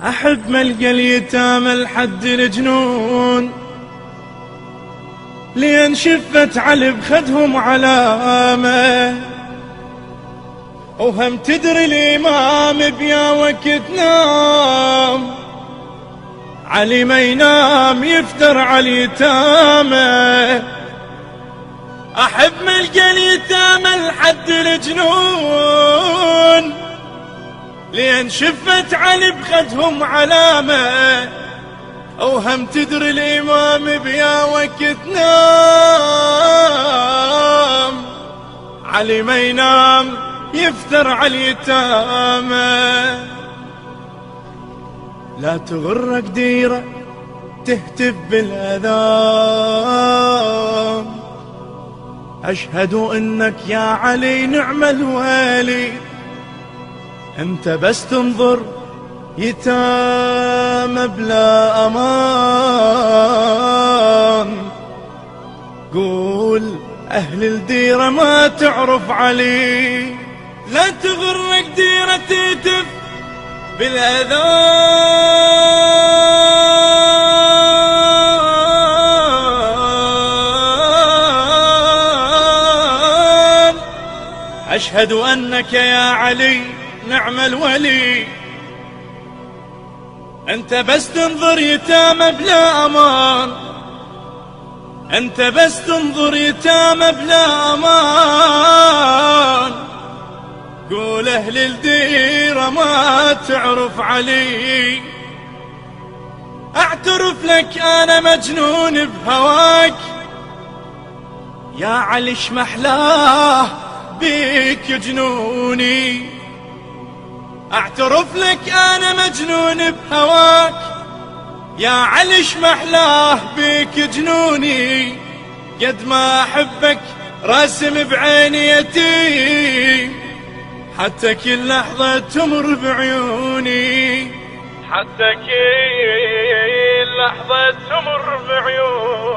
أحب ملقى اليتامى لحد الجنون، لين شفت علي بخدهم علامة، وهم تدري الإمام بيا وقت نام، علي ما ينام يفتر على اليتامى. أحب ملقى اليتامى لحد الجنون، لين شفت علي بخدهم علامة، وهم تدري الإمام بيا وقت نام، علي ما ينام يفتر على اليتامى. لا تغرك ديرة تهتف بالأذان، أشهد إنك يا علي نعم الوالي، أنت بس تنظر يتامى بلا أمان. قول أهل الديرة ما تعرف علي، لا تغرك ديرة تهتف بالأذان. أشهد أنك يا علي نعم الولي، أنت بس تنظر يتامى بلا أمان، أنت بس تنظر يتامى بلا أمان. قول أهل الديرة ما تعرف علي، أعترف لك أنا مجنون بهواك يا علي، شمحلاه بيك جنوني. أعترف لك أنا مجنون بهواك يا علي، شمحلاه بيك جنوني. قد ما أحبك راسم بعينيتي، حتى كل لحظة تمر بعيوني، حتى كل لحظة تمر بعيوني.